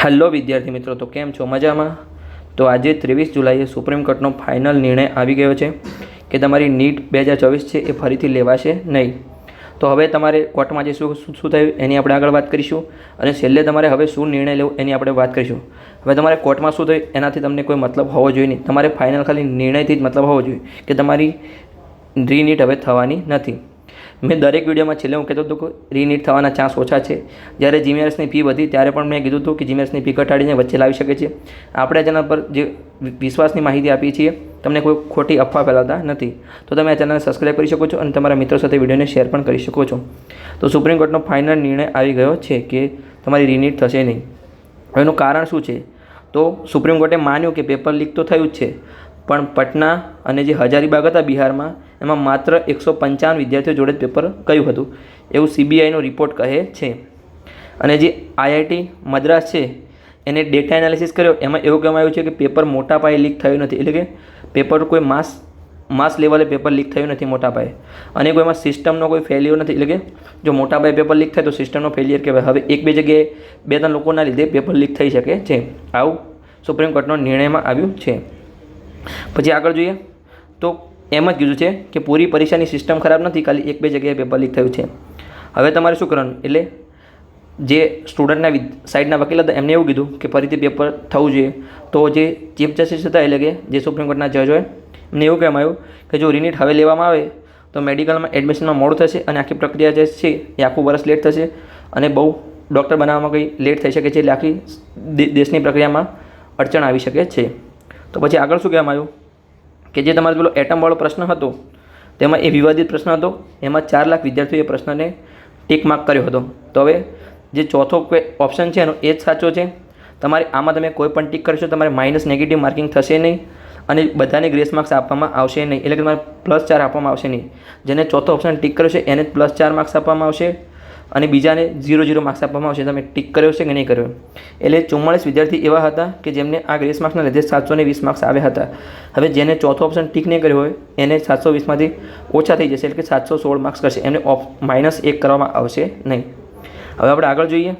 Hello વિદ્યાર્થી મિત્રો, તો કેમ છો? મજામાં? તો આજે 23 જુલાઈએ સુપ્રીમ કોર્ટનો ફાઇનલ નિર્ણય આવી ગયો છે કે તમારી નીટ 2024 છે એ ફરીથી લેવાશે નહીં. તો હવે તમારે કોર્ટમાં જે શું થયું એની આપણે આગળ વાત કરીશું અને છેલ્લે તમારે હવે શું નિર્ણય લેવો એની આપણે વાત કરીશું. હવે તમારે કોર્ટમાં શું થયું એનાથી તમને કોઈ મતલબ હોવો જોઈએ નહીં. તમારે ફાઇનલ ખાલી નિર્ણયથી જ મતલબ હોવો જોઈએ કે તમારી રીનીટ હવે થવાની નથી. મેં દરેક વિડીયોમાં છેલ્લે હું કહેતો હતો કે રીનીટ થવાના ચાન્સ ઓછા છે. જ્યારે જીમેર્સની ફી વધી ત્યારે પણ મેં કીધું હતું કે જીમેર્સની ફી ઘટાડીને વચ્ચે લાવી શકે છે. આપણે ચેનલ પર જે વિશ્વાસની માહિતી આપીએ છીએ, તમને કોઈ ખોટી અફવા ફેલાવતા નથી. તો તમે આ ચેનલને સબસ્ક્રાઈબ કરી શકો છો અને તમારા મિત્રો સાથે વિડીયોને શેર પણ કરી શકો છો. તો સુપ્રીમ કોર્ટનો ફાઇનલ નિર્ણય આવી ગયો છે કે તમારી રીનીટ થશે નહીં. એનું કારણ શું છે? તો સુપ્રીમ કોર્ટે માન્યું કે પેપર લીક તો થયું જ છે, પણ પટના અને જે હજારીબાગ હતા બિહારમાં, એમાં માત્ર 155 વિદ્યાર્થીઓ જોડે જ પેપર ગયું હતું એવું CBIનો રિપોર્ટ કહે છે. અને જે IIT મદ્રાસ છે એને ડેટા એનાલિસિસ કર્યો, એમાં એવું કહેવામાં આવ્યું છે કે પેપર મોટા પાયે લીક થયું નથી. એટલે કે પેપર કોઈ માસ લેવલે પેપર લીક થયું નથી મોટા પાયે, અને કોઈ એમાં સિસ્ટમનો કોઈ ફેલિયર નથી. એટલે કે જો મોટા પાયે પેપર લીક થાય તો સિસ્ટમનો ફેલિયર કહેવાય. હવે એક બે જગ્યાએ 2-3 લોકોના લીધે પેપર લીક થઈ શકે છે. આવું સુપ્રીમ કોર્ટનો નિર્ણયમાં આવ્યું છે. પછી આગળ જોઈએ તો એમ જ કીધું છે કે પૂરી પરીક્ષાની સિસ્ટમ ખરાબ નથી, ખાલી 1-2 જગ્યાએ પેપર લીક થયું છે. હવે તમારે શું કરવાનું? એટલે જે સ્ટુડન્ટના સાઈડના વકીલ હતા એમને એવું કીધું કે ફરીથી પેપર થવું જોઈએ. તો જે ચીફ જસ્ટિસ હતા એટલે કે જે સુપ્રીમ કોર્ટના જજ હોય એમને એવું કહેવામાં આવ્યું કે જો રીનીટ હવે લેવામાં આવે તો મેડિકલમાં એડમિશનમાં મોડું થશે અને આખી પ્રક્રિયા જે છે એ આખું વર્ષ લેટ થશે અને બહુ ડૉક્ટર બનાવવામાં કંઈ લેટ થઈ શકે છે. એટલે આખી દેશની પ્રક્રિયામાં અડચણ આવી શકે છે. તો પછી આગળ શું કહેવામાં આવ્યું કે જે તમારો પેલો એટમવાળો પ્રશ્ન હતો તેમાં એ વિવાદિત પ્રશ્ન હતો, એમાં 4 લાખ વિદ્યાર્થીઓએ પ્રશ્નને ટીક માર્ક કર્યો હતો. તો હવે જે ચોથો ઓપ્શન છે એનો એ જ સાચો છે. તમારે આમાં તમે કોઈ પણ ટીક કરશો તમારે માઇનસ નેગેટિવ માર્કિંગ થશે નહીં અને બધાને ગ્રેસ માર્ક્સ આપવામાં આવશે નહીં. એટલે કે તમારે +4 આપવામાં આવશે નહીં. જેને ચોથો ઓપ્શન ટીક કર્યો છે એને +4 માર્ક્સ આપવામાં આવશે અને બીજાને 0 માર્ક્સ આપવામાં આવશે. તમે ટીક કર્યો છે કે નહીં કર્યો. એટલે 44 વિદ્યાર્થી એવા હતા કે જેમને આ ગ્રેસ માર્ક્સના લીધે 720 માર્ક્સ આવ્યા હતા. હવે જેને ચોથો ઓપ્શન ટીક નહીં કર્યો હોય એને 720માંથી ઓછા થઈ જશે, એટલે કે 716 માર્ક્સ કરશે. એમને -1 કરવામાં આવશે નહીં. હવે આપણે આગળ જોઈએ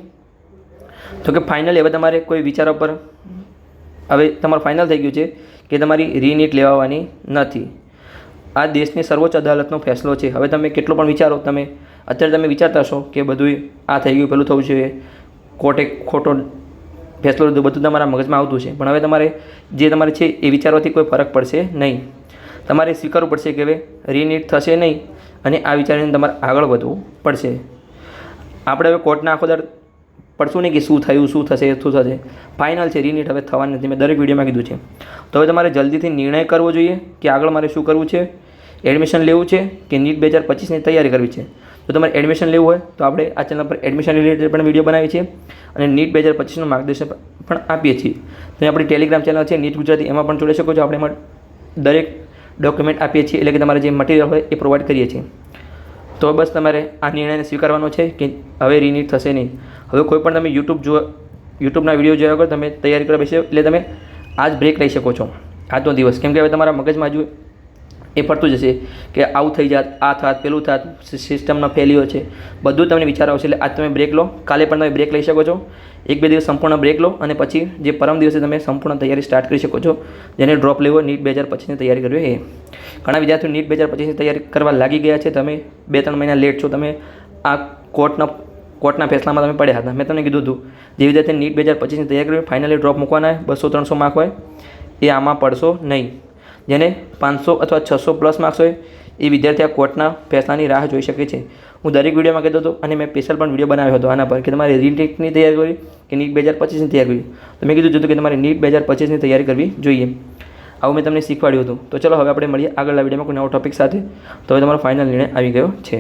તો કે ફાઇનલી હવે તમારે કોઈ વિચારો પર હવે તમારું ફાઇનલ થઈ ગયું છે કે તમારી રીનીટ લેવાની નથી. આ દેશની સર્વોચ્ચ અદાલતનો ફેસલો છે. હવે તમે કેટલો પણ વિચારો, અત્યારે તમે વિચારતા હશો કે બધું આ થઈ ગયું, પેલું થવું જોઈએ, કોર્ટે ખોટો ફેસલો લીધો, બધું તમારા મગજમાં આવતું છે. પણ હવે તમારે જે તમારે છે એ વિચારવાથી કોઈ ફરક પડશે નહીં. તમારે સ્વીકારવું પડશે કે હવે રીનીટ થશે નહીં અને આ વિચારીને તમારે આગળ વધવું પડશે. આપણે હવે કોર્ટના આખો દર પડશું નહીં કે શું થયું, શું થશે. ફાઇનલ છે, રીનીટ હવે થવાની નથી. મેં દરેક વિડીયોમાં કીધું છે. તો હવે તમારે જલ્દીથી નિર્ણય કરવો જોઈએ કે આગળ મારે શું કરવું છે. એડમિશન લેવું છે કે નીટ 2025ની તૈયારી કરવી છે. જો તમારે એડમિશન લેવું હોય તો આપણે આ ચેનલ પર એડમિશન રિલેટેડ પણ વિડીયો બનાવીએ છીએ અને નીટ 2025નું માર્ગદર્શન પણ આપીએ છીએ. તો આપણી ટેલિગ્રામ ચેનલ છે નીટ ગુજરાતી, એમાં પણ જોડી શકો છો. આપણે એમાં દરેક ડોક્યુમેન્ટ આપીએ છીએ, એટલે કે તમારે જે મટીરિયલ હોય એ પ્રોવાઈડ કરીએ છીએ. તો બસ તમારે આ નિર્ણયને સ્વીકારવાનો છે કે હવે રીનીટ થશે નહીં. હવે કોઈ પણ તમે યુટ્યુબના વિડીયો જોયા વગર તમે તૈયારી કરવા બેસો એટલે તમે આજ બ્રેક લઈ શકો છો, આજનો દિવસ. કેમ કે હવે તમારા મગજમાં હજુ એ પડતું જશે કે આવું થઈ જાત, આ થાત, પેલું થાત, સિસ્ટમનો ફેલિયર છે, બધું તમને વિચાર આવશે. એટલે આજ તમે બ્રેક લો, કાલે પણ તમે બ્રેક લઈ શકો છો. 1-2 દિવસ સંપૂર્ણ બ્રેક લો અને પછી જે પરમ દિવસે તમે સંપૂર્ણ તૈયારી સ્ટાર્ટ કરી શકો છો. જેને ડ્રોપ લેવો, નીટ 2025ની તૈયારી કરવી એ. ઘણા વિદ્યાર્થીઓ નીટ 2025ની તૈયારી કરવા લાગી ગયા છે. તમે 2-3 મહિના લેટ છો. તમે આ કોર્ટના ફેસલામાં તમે પડ્યા હતા. મેં તમને કીધું હતું જે વિદ્યાર્થી નીટ 2025ની તૈયારી કરવી, ફાઇનલી ડ્રોપ મૂકવાના 200-300 માર્ક હોય એ આમાં પડશો નહીં. જેને 500 અથવા 600+ માર્ક્સ હોય એ વિદ્યાર્થી આ કોર્ટના ફેસલાની રાહ જોઈ શકે છે. હું દરેક વિડીયોમાં કહેતો હતો અને મેં સ્પેશિયલ પણ વિડીયો બનાવ્યો હતો આના પર કે તમારે રીનીટની તૈયારી કરવી કે નીટ 2025ની તૈયારી કરવી. તો મેં કીધું હતું કે તમારે નીટ 2025ની તૈયારી કરવી જોઈએ. આવું મેં તમને શીખવાડ્યું હતું. તો ચલો હવે આપણે મળીએ આગળના વિડીયોમાં કોઈ નવો ટોપિક સાથે. તો હવે તમારો ફાઇનલ નિર્ણય આવી ગયો છે.